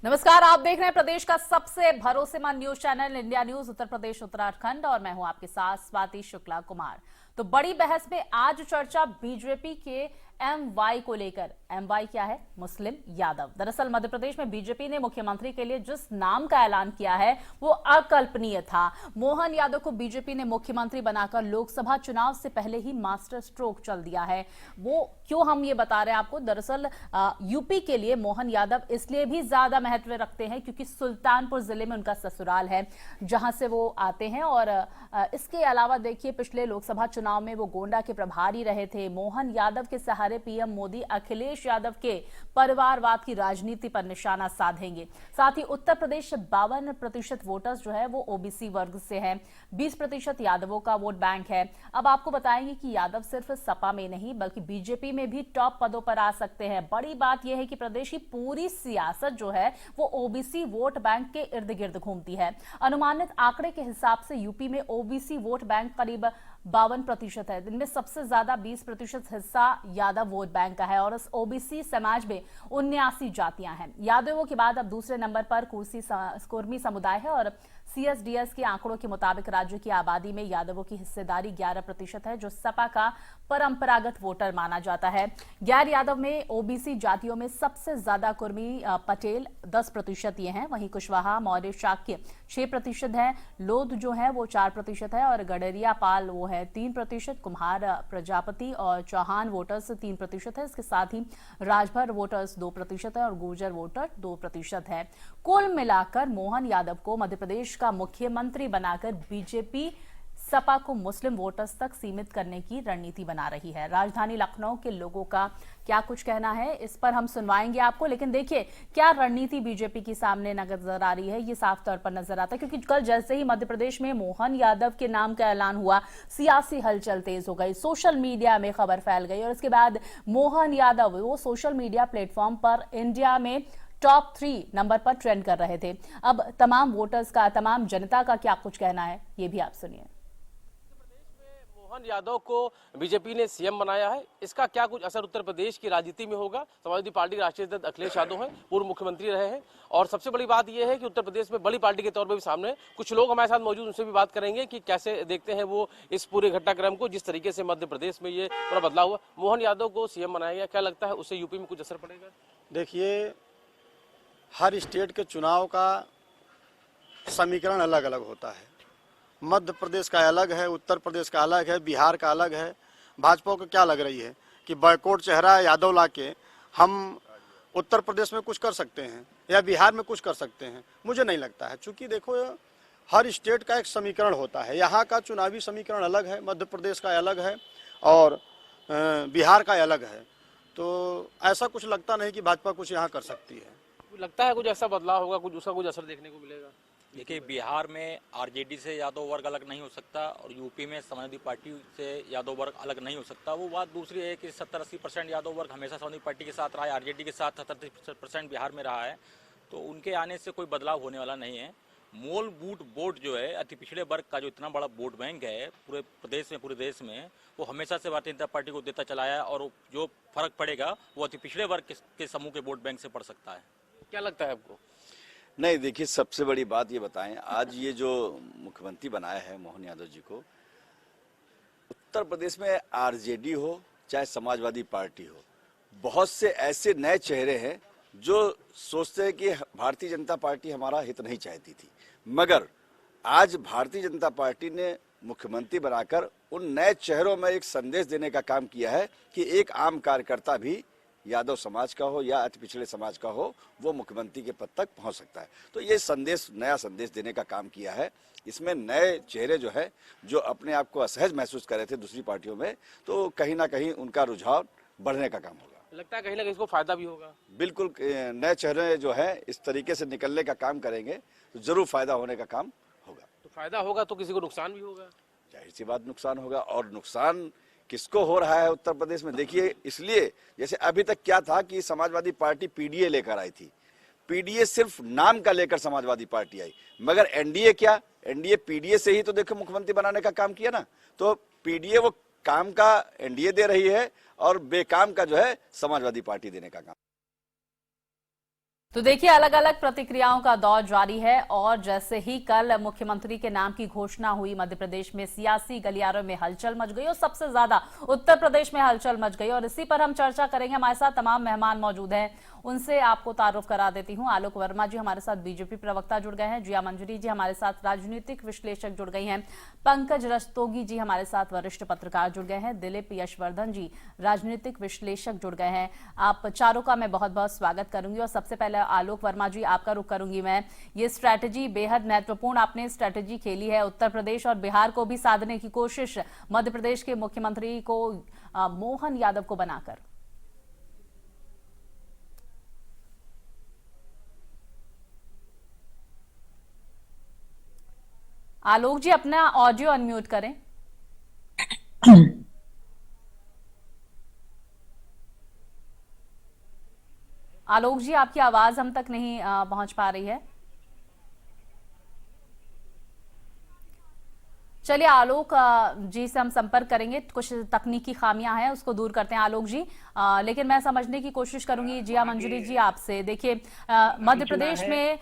नमस्कार, आप देख रहे हैं प्रदेश का सबसे भरोसेमंद news channel India news Uttar Pradesh Uttarakhand और मैं हूं आपके साथ स्वाति शुक्ला कुमार। तो बड़ी बहस में आज चर्चा बीजेपी के MY को लेकर। MY क्या है? मुस्लिम यादव। दरअसल मध्य प्रदेश में बीजेपी ने मुख्यमंत्री के लिए जिस नाम का ऐलान किया है वो अकल्पनीय था। मोहन यादव को बीजेपी ने मुख्यमंत्री बनाकर लोकसभा चुनाव से पहले ही मास्टर स्ट्रोक चल दिया है। वो क्यों हम ये बता रहे हैं आपको? दरअसल यूपी के लिए मोहन यादव इसलिए भी ज्यादा महत्व रखते हैं क्योंकि सुल्तानपुर जिले में उनका ससुराल है जहां से वो आते हैं। और इसके अलावा देखिए, पिछले लोकसभा चुनाव में वो गोंडा के प्रभारी रहे थे। मोहन यादव के सहारे पीएम मोदी अखिलेश यादव के परिवारवाद की राजनीति पर निशाना साधेंगे। साथ ही उत्तर प्रदेश 52% वोटर्स जो है वो ओबीसी वर्ग से हैं। 20% यादवों का वोट बैंक है। अब आपको बताएंगे कि यादव सिर्फ सपा में नहीं बल्कि बीजेपी में भी टॉप पदों पर आ सकते हैं। बड़ी बात यह है कि प्रदेश की पूरी सियासत जो है वो ओबीसी वोट बैंक के इर्द गिर्द घूमती है। अनुमानित आंकड़े के हिसाब से यूपी में ओबीसी वोट बैंक करीब 52% है। इनमें सबसे ज्यादा 20% हिस्सा यादव वोट बैंक का है और इस ओबीसी समाज में 79 जातियां हैं। यादवों के बाद अब दूसरे नंबर पर कुर्मी समुदाय है और CSDS के आंकड़ों के मुताबिक राज्य की आबादी में यादवों की हिस्सेदारी 11% है, जो सपा का परंपरागत वोटर माना जाता है। गैर यादव में ओबीसी जातियों में सबसे ज्यादा कुर्मी पटेल 10% ये हैं। वहीं कुशवाहा, मौर्य, शाक्य 6% है। लोध जो है वो 4% है और गडरिया पाल वो है 3%। कुम्हार, प्रजापति और चौहान वोटर्स 3% है। इसके साथ ही राजभर वोटर्स 2% है और गुर्जर वोटर 2% है। कुल मिलाकर मोहन यादव को मध्य प्रदेश का मुख्यमंत्री बनाकर बीजेपी सपा को मुस्लिम वोटर्स तक सीमित करने की रणनीति बना रही है। राजधानी लखनऊ के लोगों का क्या कुछ कहना है इस पर हम सुनवाएंगे आपको, लेकिन देखिए क्या रणनीति बीजेपी की सामने नजर आ रही है ये साफ तौर पर नजर आता है क्योंकि कल जैसे ही मध्य प्रदेश में मोहन यादव के नाम का ऐलान हुआ, सियासी हलचल तेज हो गई, सोशल मीडिया में खबर फैल गई और इसके बाद मोहन यादव वो सोशल मीडिया प्लेटफॉर्म पर इंडिया में टॉप 3 नंबर पर ट्रेंड कर रहे थे। अब तमाम वोटर्स का, तमाम जनता का क्या कुछ कहना है ये भी आप सुनिए। मोहन यादव को बीजेपी ने सीएम बनाया है, इसका क्या कुछ असर उत्तर प्रदेश की राजनीति में होगा? समाजवादी पार्टी के राष्ट्रीय अध्यक्ष अखिलेश यादव हैं, पूर्व मुख्यमंत्री रहे हैं और सबसे बड़ी बात यह है कि उत्तर प्रदेश में बड़ी पार्टी के तौर पर भी सामने कुछ लोग हमारे साथ मौजूद, उनसे भी बात करेंगे कि कैसे देखते हैं वो इस पूरे घटनाक्रम को, जिस तरीके से मध्य प्रदेश में ये पूरा बदलाव हुआ। मोहन यादव को सीएम बनाया गया, क्या लगता है उससे यूपी में कुछ असर पड़ेगा? देखिए, हर स्टेट के चुनाव का समीकरण अलग अलग होता है। मध्य प्रदेश का अलग है, उत्तर प्रदेश का अलग है, बिहार का अलग है। भाजपा को क्या लग रही है कि बैकवर्ड चेहरा यादव लाके हम उत्तर प्रदेश में कुछ कर सकते हैं या बिहार में कुछ कर सकते हैं? मुझे नहीं लगता है, चूंकि देखो हर स्टेट का एक समीकरण होता है। यहाँ का चुनावी समीकरण अलग है, मध्य प्रदेश का अलग है और बिहार का अलग है। तो ऐसा कुछ लगता नहीं कि भाजपा कुछ यहाँ कर सकती है। लगता है कुछ ऐसा बदलाव होगा, कुछ उसका कुछ असर देखने को मिलेगा? देखिए, बिहार में आरजेडी से यादव वर्ग अलग नहीं हो सकता और यूपी में समाजवादी पार्टी से यादव वर्ग अलग नहीं हो सकता। वो बात दूसरी है कि 70-80% यादव वर्ग हमेशा समाजवादी पार्टी के साथ रहा है, आरजेडी के साथ 70% बिहार में रहा है, तो उनके आने से कोई बदलाव होने वाला नहीं है। मूल बूट वोट जो है अति पिछड़े वर्ग का, जो इतना बड़ा वोट बैंक है पूरे प्रदेश में, पूरे देश में, वो हमेशा से भारतीय जनता पार्टी को देता चला है और जो फर्क पड़ेगा वो अति पिछड़े वर्ग के समूह के वोट बैंक से पड़ सकता है। क्या लगता है आपको? नहीं, देखिए, सबसे बड़ी बात ये बताएं, आज ये जो मुख्यमंत्री बनाया है मोहन यादव जी को, उत्तर प्रदेश में आरजेडी हो चाहे समाजवादी पार्टी हो, बहुत से ऐसे नए चेहरे हैं जो सोचते हैं कि भारतीय जनता पार्टी हमारा हित नहीं चाहती थी, मगर आज भारतीय जनता पार्टी ने मुख्यमंत्री बनाकर उन नए चेहरों में एक संदेश देने का काम किया है कि एक आम कार्यकर्ता भी यादव समाज का हो या अति पिछड़े समाज का हो, वो मुख्यमंत्री के पद तक पहुंच सकता है। तो ये संदेश, नया संदेश देने का काम किया है। इसमें नए चेहरे जो है, जो अपने आप को असहज महसूस कर रहे थे दूसरी पार्टियों में, तो कहीं ना कहीं उनका रुझान बढ़ने का काम होगा। लगता है कहीं ना कहीं इसको फायदा भी होगा? बिल्कुल, नए चेहरे जो है इस तरीके से निकलने का काम करेंगे तो जरूर फायदा होने का काम होगा। तो फायदा होगा तो किसी को नुकसान भी होगा? जाहिर सी बात नुकसान होगा। और नुकसान किसको हो रहा है उत्तर प्रदेश में? देखिए, इसलिए जैसे अभी तक क्या था कि समाजवादी पार्टी पीडीए लेकर आई थी, पीडीए सिर्फ नाम का लेकर समाजवादी पार्टी आई, मगर एनडीए क्या, एनडीए पीडीए से ही तो देखो मुख्यमंत्री बनाने का काम किया ना। तो पीडीए वो काम का एनडीए दे रही है और बेकाम का जो है समाजवादी पार्टी देने का काम। तो देखिए, अलग अलग प्रतिक्रियाओं का दौर जारी है और जैसे ही कल मुख्यमंत्री के नाम की घोषणा हुई, मध्य प्रदेश में सियासी गलियारों में हलचल मच गई और सबसे ज्यादा उत्तर प्रदेश में हलचल मच गई और इसी पर हम चर्चा करेंगे। हमारे साथ तमाम मेहमान मौजूद हैं, उनसे आपको तारुफ करा देती हूं। आलोक वर्मा जी हमारे साथ बीजेपी प्रवक्ता जुड़ गए हैं, जिया मंजरी जी हमारे साथ राजनीतिक विश्लेषक जुड़ गई हैं, पंकज रस्तोगी जी हमारे साथ वरिष्ठ पत्रकार जुड़ गए हैं, दिलीप यशवर्धन जी राजनीतिक विश्लेषक जुड़ गए हैं। आप चारों का मैं बहुत बहुत स्वागत करूंगी और सबसे पहले आलोक वर्मा जी आपका रुख करूंगी मैं। ये स्ट्रैटेजी बेहद महत्वपूर्ण आपने स्ट्रैटेजी खेली है, उत्तर प्रदेश और बिहार को भी साधने की कोशिश मध्य प्रदेश के मुख्यमंत्री को मोहन यादव को बनाकर। आलोक जी अपना ऑडियो अनम्यूट करें। आलोक जी आपकी आवाज हम तक नहीं पहुंच पा रही है। चलिए आलोक जी से हम संपर्क करेंगे, कुछ तकनीकी खामियां हैं उसको दूर करते हैं आलोक जी। लेकिन मैं समझने की कोशिश करूंगी जिया मंजरी जी आपसे। देखिए मध्य प्रदेश में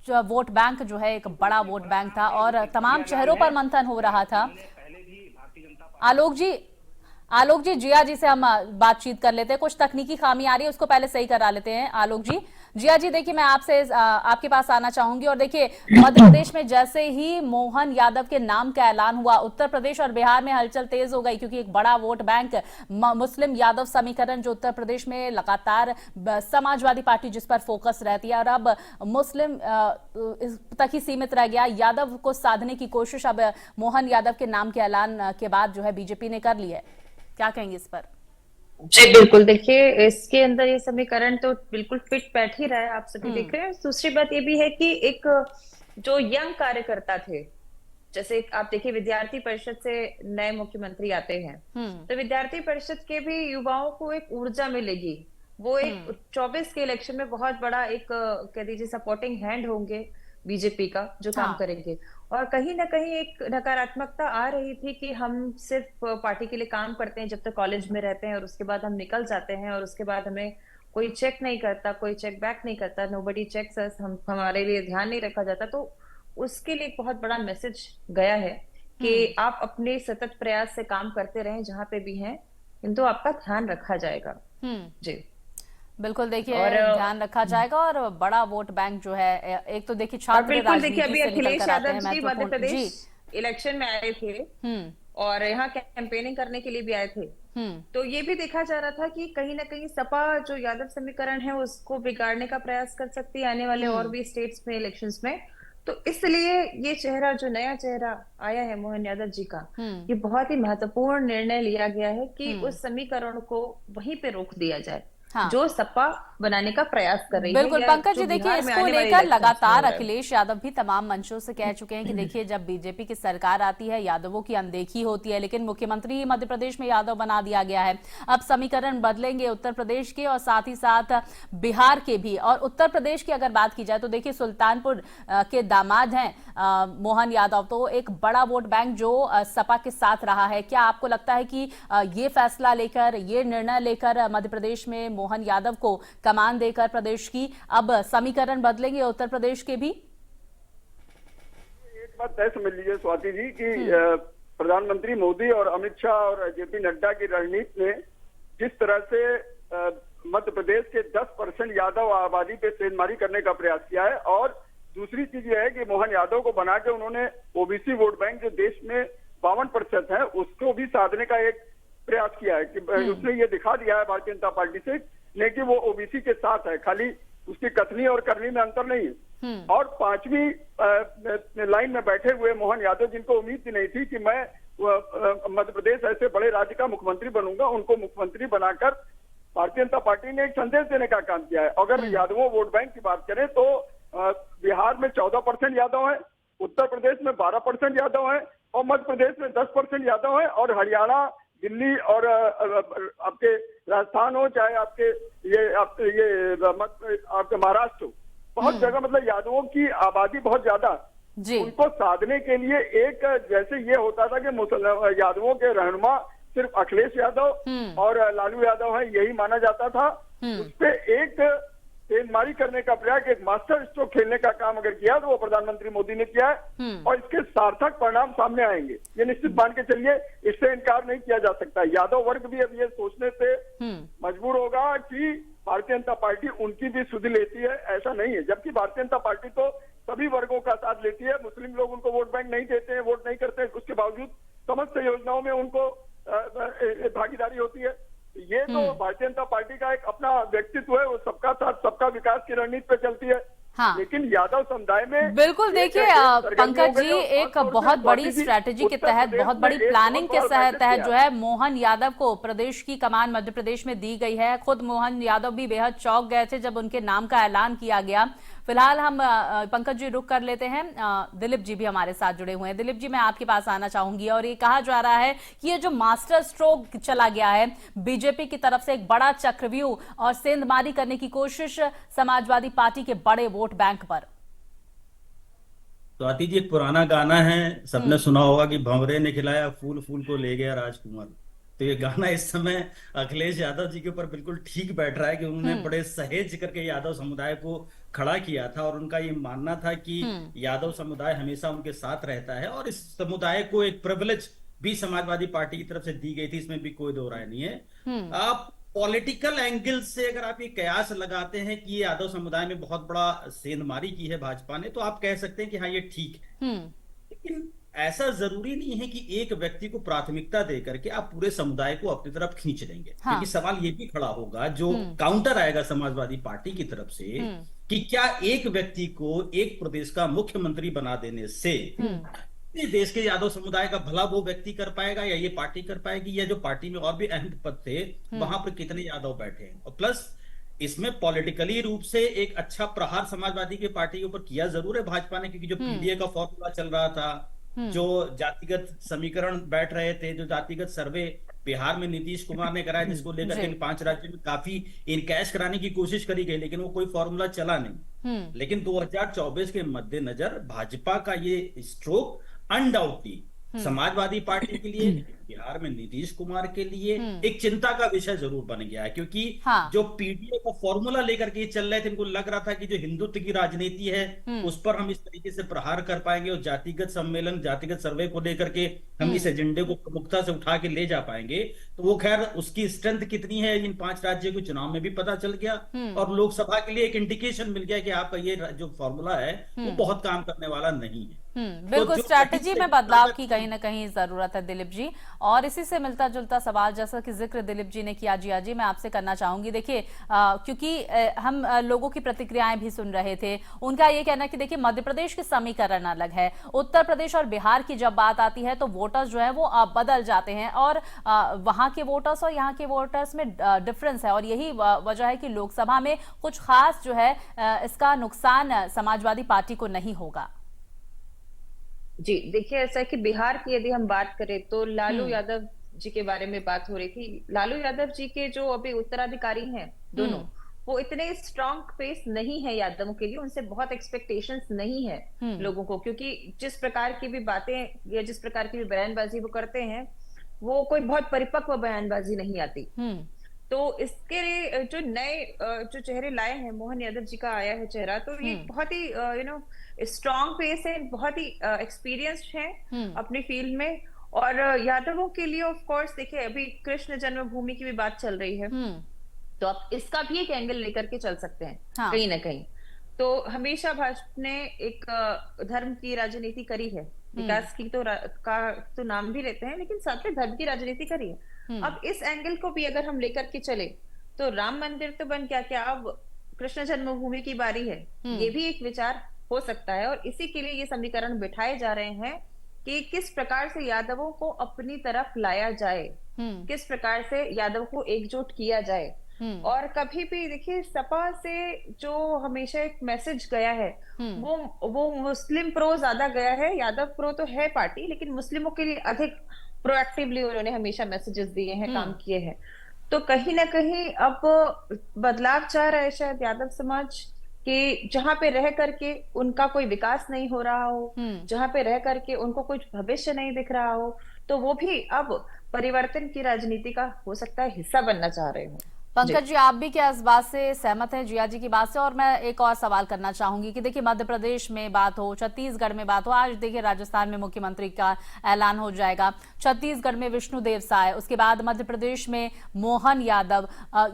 जो वोट बैंक जो है एक बड़ा वोट बैंक था और तमाम चेहरों पर मंथन हो रहा था। आलोक जी जिया जी से हम बातचीत कर लेते हैं, कुछ तकनीकी खामी आ रही है उसको पहले सही करा लेते हैं। आलोक जी, जिया जी देखिए मैं आपसे आपके पास आना चाहूंगी और देखिए मध्य प्रदेश में जैसे ही मोहन यादव के नाम का ऐलान हुआ, उत्तर प्रदेश और बिहार में हलचल तेज हो गई क्योंकि एक बड़ा वोट बैंक मुस्लिम यादव समीकरण जो उत्तर प्रदेश में लगातार समाजवादी पार्टी जिस पर फोकस रहती है और अब मुस्लिम तक ही सीमित रह गया, यादव को साधने की कोशिश अब मोहन यादव के नाम के ऐलान के बाद जो है बीजेपी ने कर ली है। क्या कहेंगे इस पर? जी बिल्कुल, देखिए इसके अंदर ये समीकरण तो बिल्कुल फिट बैठ ही रहा है, आप सभी देख रहे हैं। दूसरी बात ये भी है कि एक जो यंग कार्यकर्ता थे, जैसे आप देखिए विद्यार्थी परिषद से नए मुख्यमंत्री आते हैं तो विद्यार्थी परिषद के भी युवाओं को एक ऊर्जा मिलेगी। वो एक 24 के इलेक्शन में बहुत बड़ा एक कह दीजिए सपोर्टिंग हैंड होंगे बीजेपी का जो काम करेंगे। और कहीं ना कहीं एक नकारात्मकता आ रही थी कि हम सिर्फ पार्टी के लिए काम करते हैं जब तक कॉलेज में रहते हैं और उसके बाद हम निकल जाते हैं और उसके बाद हमें कोई चेक नहीं करता, कोई चेक बैक नहीं करता, नोबडी चेक्स अस, हमारे लिए ध्यान नहीं रखा जाता। तो उसके लिए एक बहुत बड़ा मैसेज गया है कि आप अपने सतत प्रयास से काम करते रहें जहां पे भी हैं, किंतु आपका ध्यान रखा जाएगा। जी बिल्कुल, देखिए ध्यान रखा जाएगा और बड़ा वोट बैंक जो है एक तो देखिए छात्र बिल्कुल देखिए अभी अखिलेश यादव जी मध्य प्रदेश इलेक्शन में आए थे और यहाँ कैंपेनिंग करने के लिए भी आए थे। तो ये भी देखा जा रहा था कि कहीं ना कहीं सपा जो यादव समीकरण है उसको बिगाड़ने का प्रयास कर सकती है आने वाले और भी स्टेट्स में इलेक्शंस में। तो इसलिए ये चेहरा जो नया चेहरा आया है मोहन यादव जी का, ये बहुत ही महत्वपूर्ण निर्णय लिया गया है कि उस समीकरण को वहीं पे रोक दिया जाए जो सपा बनाने का प्रयास कर रही है। बिल्कुल पंकज जी, देखिए इसको लेकर लगातार अखिलेश यादव भी तमाम मंचों से कह चुके हैं कि देखिए जब बीजेपी की सरकार आती है यादवों की अनदेखी होती है, लेकिन मुख्यमंत्री मध्य प्रदेश में यादव बना दिया गया है। अब समीकरण बदलेंगे उत्तर प्रदेश के और साथ ही साथ बिहार के भी। और उत्तर प्रदेश की अगर बात की जाए तो देखिए सुल्तानपुर के दामाद हैं मोहन यादव, तो एक बड़ा वोट बैंक जो सपा के साथ रहा है। क्या आपको लगता है कि ये फैसला लेकर, ये निर्णय लेकर मध्य प्रदेश में मोहन यादव को कमान देकर प्रदेश की अब समीकरण बदलेंगे उत्तर प्रदेश के भी? एक बात तय समझ लीजिए स्वाति जी कि प्रधानमंत्री मोदी और अमित शाह और जेपी नड्डा की रणनीति ने जिस तरह से मध्य प्रदेश के 10% यादव आबादी पे सेंधमारी करने का प्रयास किया है, और दूसरी चीज यह है कि मोहन यादव को बना के उन्होंने ओबीसी वोट बैंक जो देश में 52% है उसको भी साधने का एक प्रयास किया है कि उसने ये दिखा दिया है भारतीय जनता पार्टी से ने कि वो ओबीसी के साथ है, खाली उसकी कथनी और करनी में अंतर नहीं है। और पांचवी लाइन में बैठे हुए मोहन यादव जिनको उम्मीद ही नहीं थी कि मैं मध्य प्रदेश ऐसे बड़े राज्य का मुख्यमंत्री बनूंगा, उनको मुख्यमंत्री बनाकर भारतीय जनता पार्टी ने एक संदेश देने का काम किया है। अगर यादवों वोट बैंक की बात करें तो बिहार में 14% यादव है, उत्तर प्रदेश में 12% यादव है और मध्य प्रदेश में 10% यादव है, और हरियाणा, दिल्ली और आपके राजस्थान हो चाहे आपके आपके महाराष्ट्र हो, बहुत जगह मतलब यादवों की आबादी बहुत ज्यादा, उनको साधने के लिए एक जैसे ये होता था कि यादवों के रहनुमा सिर्फ अखिलेश यादव और लालू यादव है यही माना जाता था, उस पे एक सेंधमारी करने का प्रयास, एक मास्टर स्ट्रोक खेलने का काम अगर किया तो वो प्रधानमंत्री मोदी ने किया है और इसके सार्थक परिणाम सामने आएंगे, ये निश्चित मान के चलिए, इससे इनकार नहीं किया जा सकता। यादव वर्ग भी अब ये सोचने से मजबूर होगा कि भारतीय जनता पार्टी उनकी भी सुध लेती है, ऐसा नहीं है। जबकि भारतीय जनता पार्टी तो सभी वर्गों का साथ लेती है, मुस्लिम लोग उनको वोट बैंक नहीं देते हैं, वोट नहीं करते हैं, उसके बावजूद समस्त योजनाओं में उनको भागीदारी होती है। ये तो भारतीय जनता पार्टी का एक अपना व्यक्तित्व है, वो सबका साथ सबका विकास की रणनीति पे चलती है। हाँ। लेकिन यादव समुदाय में बिल्कुल, देखिए पंकज जी, एक बहुत बड़ी स्ट्रैटेजी के तहत, बहुत बड़ी प्लानिंग के तहत जो है मोहन यादव को प्रदेश की कमान मध्य प्रदेश में दी गई है। खुद मोहन यादव भी बेहद चौंक गए थे जब उनके नाम का ऐलान किया गया। फिलहाल हम पंकज जी रुक कर लेते हैं, दिलीप जी भी हमारे साथ जुड़े हुए हैं। दिलीप जी, मैं आपके पास आना चाहूंगी, और ये कहा जा रहा है कि ये जो मास्टर स्ट्रोक चला गया है बीजेपी की तरफ से, एक बड़ा चक्रव्यूह और सेंधमारी करने की कोशिश समाजवादी पार्टी के बड़े वोट बैंक पर। तो आती जी, एक पुराना गाना है, सबने सुना होगा कि भंवरे ने खिलाया फूल, फूल को ले गया राजकुमार। तो ये गाना इस समय अखिलेश यादव जी के ऊपर बिल्कुल ठीक बैठ रहा है कि उन्होंने बड़े सहेज करके यादव समुदाय को खड़ा किया था, और उनका ये मानना था कि यादव समुदाय हमेशा उनके साथ रहता है, और इस समुदाय को एक प्रिविलेज भी समाजवादी पार्टी की तरफ से दी गई थी, इसमें भी कोई दो राय नहीं है। आप पॉलिटिकल एंगल से अगर आप ये कयास लगाते हैं कि ये यादव समुदाय में बहुत बड़ा सेंधमारी की है भाजपा ने, तो आप कह सकते हैं कि हाँ ये ठीक है। लेकिन ऐसा जरूरी नहीं है कि एक व्यक्ति को प्राथमिकता देकर के आप पूरे समुदाय को अपनी तरफ खींच लेंगे। हाँ। क्योंकि सवाल ये भी खड़ा होगा, जो काउंटर आएगा समाजवादी पार्टी की तरफ से, कि क्या एक व्यक्ति को एक प्रदेश का मुख्यमंत्री बना देने से देश के यादव समुदाय का भला वो व्यक्ति कर पाएगा, या ये पार्टी कर पाएगी, या जो पार्टी में और भी अहम पद थे वहां पर कितने यादव बैठे हैं। और प्लस इसमें पॉलिटिकली रूप से एक अच्छा प्रहार समाजवादी की पार्टी के ऊपर किया जरूर है भाजपा ने, क्योंकि जो पीडीए का फॉर्मूला चल रहा था, जो जातिगत समीकरण बैठ रहे थे, जो जातिगत सर्वे बिहार में नीतीश कुमार ने कराया, जिसको लेकर के 5 राज्यों में काफी इनकैश कराने की कोशिश करी गई, लेकिन वो कोई फॉर्मूला चला नहीं। लेकिन 2024 के मद्देनजर भाजपा का ये स्ट्रोक अनडाउटली समाजवादी पार्टी के लिए, बिहार में नीतीश कुमार के लिए एक चिंता का विषय जरूर बन गया है। क्योंकि जो पीडीए का फॉर्मूला लेकर के चल रहे थे, इनको लग रहा था कि जो हिंदुत्व की राजनीति है उस पर हम इस तरीके से प्रहार कर पाएंगे, और जातिगत सम्मेलन, जातिगत सर्वे को लेकर के हम इस एजेंडे को प्रमुखता से उठा के ले जा पाएंगे। तो वो खैर उसकी स्ट्रेंथ कितनी है इन 5 राज्यों के चुनाव में भी पता चल गया, और लोकसभा के लिए एक इंडिकेशन मिल गया कि आपका ये जो फॉर्मूला है वो बहुत काम करने वाला नहीं है। बिल्कुल, स्ट्रैटेजी में बदलाव की कहीं ना कहीं जरूरत है दिलीप जी। और इसी से मिलता जुलता सवाल जैसा कि जिक्र दिलीप जी ने किया, जिया जी मैं आपसे करना चाहूंगी। देखिए क्योंकि हम लोगों की प्रतिक्रियाएं भी सुन रहे थे, उनका ये कहना है कि देखिए मध्य प्रदेश के समीकरण अलग है, उत्तर प्रदेश और बिहार की जब बात आती है तो वोटर्स जो है वो बदल जाते हैं, और वहां के वोटर्स और यहाँ के वोटर्स में डिफरेंस है, और यही वजह है कि लोकसभा में कुछ खास जो है इसका नुकसान समाजवादी पार्टी को नहीं होगा। जी देखिए, ऐसा है कि बिहार की यदि हम बात करें तो लालू यादव जी के बारे में बात हो रही थी। लालू यादव जी के जो अभी उत्तराधिकारी हैं दोनों, वो इतने स्ट्रॉन्ग पेस नहीं है यादवों के लिए, उनसे बहुत एक्सपेक्टेशंस नहीं है लोगों को, क्योंकि जिस प्रकार की भी बातें या जिस प्रकार की भी बयानबाजी वो करते हैं, वो कोई बहुत परिपक्व बयानबाजी नहीं आती। तो इसके लिए जो नए जो चेहरे लाए हैं, मोहन यादव जी का आया है चेहरा, तो ये बहुत ही स्ट्रॉन्ग फेस है, बहुत ही एक्सपीरियंस्ड है अपनी फील्ड में। और यादवों के लिए ऑफ कोर्स देखिए, अभी कृष्ण जन्मभूमि की भी बात चल रही है, तो आप इसका भी एक एंगल लेकर के चल सकते हैं कहीं ना कहीं। तो हमेशा भाजपा ने एक धर्म की राजनीति करी है, विकास की तो नाम भी लेते हैं, लेकिन साथ में धर्म की राजनीति करी है। अब इस एंगल को भी अगर हम लेकर के चले तो राम मंदिर तो बन गया, क्या अब कृष्ण जन्मभूमि की बारी है, ये भी एक विचार हो सकता है। और इसी के लिए ये समीकरण बिठाए जा रहे हैं कि किस प्रकार से यादवों को अपनी तरफ लाया जाए, किस प्रकार से यादव को एकजुट किया जाए। और कभी भी देखिए, सपा से जो हमेशा एक मैसेज गया है वो मुस्लिम प्रो ज्यादा गया है। यादव प्रो तो है पार्टी, लेकिन मुस्लिमों के लिए अधिक प्रोएक्टिवली उन्होंने हमेशा मैसेजेस दिए हैं, काम किए हैं। तो कहीं ना कहीं अब बदलाव चाह रहा है शायद यादव समाज कि जहां पे रह करके उनका कोई विकास नहीं हो रहा हो, जहां पे रह करके उनको कुछ भविष्य नहीं दिख रहा हो, तो वो भी अब परिवर्तन की राजनीति का हो सकता है हिस्सा बनना चाह रहे हो। पंकज जी, आप भी क्या इस बात से सहमत हैं जिया जी की बात से? और मैं एक और सवाल करना चाहूंगी कि देखिए, मध्य प्रदेश में बात हो, छत्तीसगढ़ में बात हो, आज देखिए राजस्थान में मुख्यमंत्री का ऐलान हो जाएगा, छत्तीसगढ़ में विष्णुदेव साय, उसके बाद मध्य प्रदेश में मोहन यादव,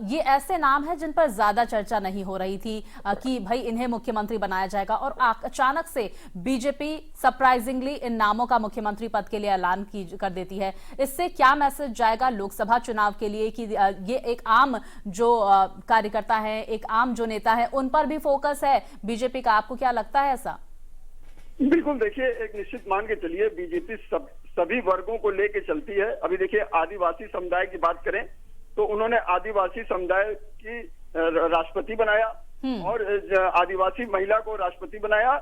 ये ऐसे नाम हैं जिन पर ज्यादा चर्चा नहीं हो रही थी कि भाई इन्हें मुख्यमंत्री बनाया जाएगा, और अचानक से बीजेपी सरप्राइजिंगली इन नामों का मुख्यमंत्री पद के लिए ऐलान कर देती है। इससे क्या मैसेज जाएगा लोकसभा चुनाव के लिए कि ये एक आम जो कार्यकर्ता है, एक आम जो नेता है, उन पर भी फोकस है बीजेपी का? आपको क्या लगता है ऐसा? बिल्कुल, देखिए, एक निश्चित मान के चलिए, बीजेपी सभी वर्गों को लेके चलती है। अभी देखिए, आदिवासी समुदाय की बात करें तो उन्होंने आदिवासी समुदाय की राष्ट्रपति बनाया और आदिवासी महिला को राष्ट्रपति बनाया,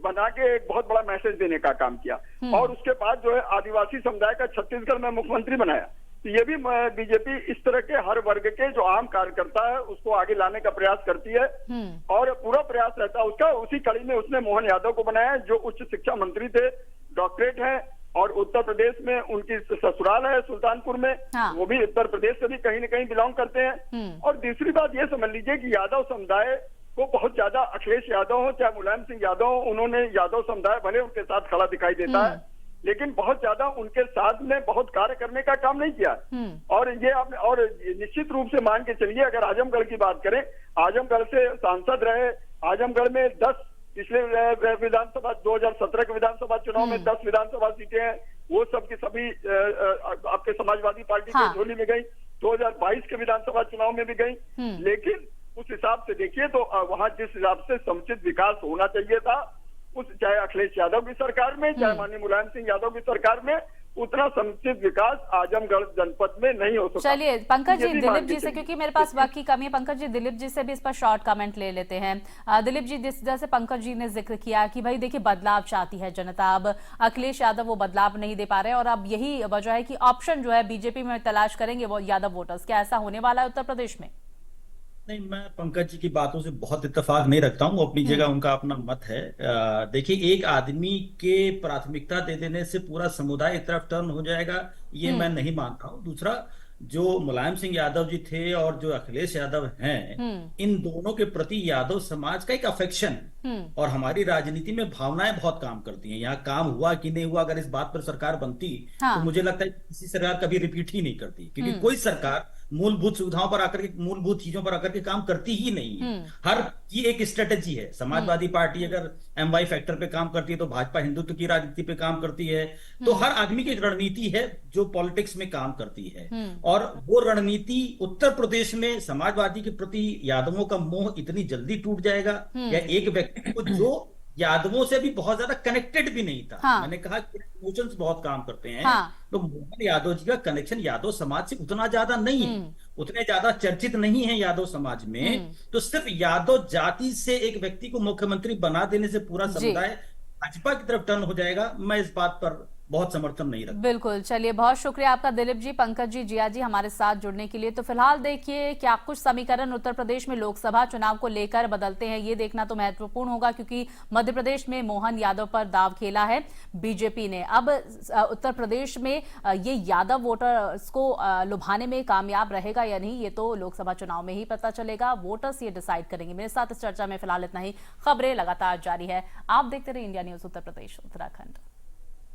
बना के एक बहुत बड़ा मैसेज देने का काम किया। और उसके बाद जो है आदिवासी समुदाय का छत्तीसगढ़ में मुख्यमंत्री बनाया। तो ये भी बीजेपी इस तरह के हर वर्ग के जो आम कार्यकर्ता है उसको आगे लाने का प्रयास करती है और पूरा प्रयास रहता है उसका। उसी कड़ी में उसने मोहन यादव को बनाया, जो उच्च शिक्षा मंत्री थे, डॉक्टरेट है, और उत्तर प्रदेश में उनकी ससुराल है सुल्तानपुर में। हाँ। वो भी उत्तर प्रदेश से भी कहीं न कहीं बिलोंग करते हैं। और दूसरी बात ये समझ लीजिए कि यादव समुदाय को बहुत ज्यादा, अखिलेश यादव हो चाहे मुलायम सिंह यादव हो, उन्होंने यादव समुदाय भले उनके साथ खड़ा दिखाई देता है, लेकिन बहुत ज्यादा उनके साथ में बहुत कार्य करने का काम नहीं किया। और ये आपने, और निश्चित रूप से मान के चलिए, अगर आजमगढ़ की बात करें, आजमगढ़ से सांसद रहे, आजमगढ़ में 10 पिछले विधानसभा 2017 के विधानसभा चुनाव में 10 विधानसभा सीटें हैं, वो सब की सभी आपके समाजवादी पार्टी की झोली में गई। 2022 के विधानसभा चुनाव में भी गई। लेकिन उस हिसाब से देखिए तो वहां जिस हिसाब से समुचित विकास होना चाहिए था, उस चाहे अखिलेश यादव की सरकार में चाहे माननीय मुलायम सिंह यादव की सरकार में, उतना समुचित विकास आजमगढ़ जनपद में नहीं हो सका। चलिए पंकज जी, दिलीप जी से, क्योंकि मेरे पास वक्त की कमी है, पंकज जी दिलीप जी से भी इस पर शॉर्ट कमेंट ले लेते हैं। दिलीप जी, जैसे पंकज जी ने जिक्र किया कि भाई देखिए बदलाव चाहती है जनता, अब अखिलेश यादव वो बदलाव नहीं दे पा रहे और अब यही वजह है कि ऑप्शन जो है बीजेपी में तलाश करेंगे वो यादव वोटर्स। क्या ऐसा होने वाला है उत्तर प्रदेश में? नहीं, मैं पंकज जी की बातों से बहुत इत्तेफाक नहीं रखता हूँ, अपनी जगह उनका अपना मत है। देखिए, एक आदमी के प्राथमिकता दे देने से पूरा समुदाय एक तरफ टर्न हो जाएगा, ये मैं नहीं मानता हूँ। दूसरा, जो मुलायम सिंह यादव जी थे और जो अखिलेश यादव हैं, इन दोनों के प्रति यादव समाज का एक अफेक्शन, और हमारी राजनीति में भावनाएं बहुत काम करती हैं। यहाँ काम हुआ कि नहीं हुआ, अगर इस बात पर सरकार बनती तो मुझे लगता है किसी सरकार कभी रिपीट ही नहीं करती, क्योंकि कोई सरकार मूलभूत सुविधाओं पर आकर के, मूलभूत चीजों पर आकर के काम करती ही नहीं है। हर की एक स्ट्रेटेजी है। समाजवादी पार्टी अगर MY फैक्टर पे काम करती है तो भाजपा हिंदुत्व की राजनीति पे काम करती है। तो हर आदमी की एक रणनीति है जो पॉलिटिक्स में काम करती है, और वो रणनीति उत्तर प्रदेश में समाजवादी के प्रति यादवों का मोह इतनी जल्दी टूट जाएगा, या एक व्यक्ति को जो यादवों से भी बहुत ज्यादा कनेक्टेड भी नहीं था। हाँ। मैंने कहा कि इमोशंस बहुत काम करते हैं। हाँ। तो मोहन यादव जी का कनेक्शन यादव समाज से उतना ज्यादा नहीं है, उतने ज्यादा चर्चित नहीं है यादव समाज में। तो सिर्फ यादव जाति से एक व्यक्ति को मुख्यमंत्री बना देने से पूरा समुदाय भाजपा की तरफ टर्न हो जाएगा, मैं इस बात पर बहुत समर्थन नहीं रखता। बिल्कुल, चलिए बहुत शुक्रिया आपका दिलीप जी, पंकज जी, जिया जी हमारे साथ जुड़ने के लिए। तो फिलहाल देखिए क्या कुछ समीकरण उत्तर प्रदेश में लोकसभा चुनाव को लेकर बदलते हैं, ये देखना तो महत्वपूर्ण होगा, क्योंकि मध्य प्रदेश में मोहन यादव पर दाव खेला है बीजेपी ने। अब उत्तर प्रदेश में ये यादव वोटर्स को लुभाने में कामयाब रहेगा या नहीं, ये तो लोकसभा चुनाव में ही पता चलेगा, वोटर्स ये डिसाइड करेंगे। मेरे साथ इस चर्चा में फिलहाल इतना ही। खबरें लगातार जारी है, आप देखते रहिए इंडिया न्यूज उत्तर प्रदेश उत्तराखंड।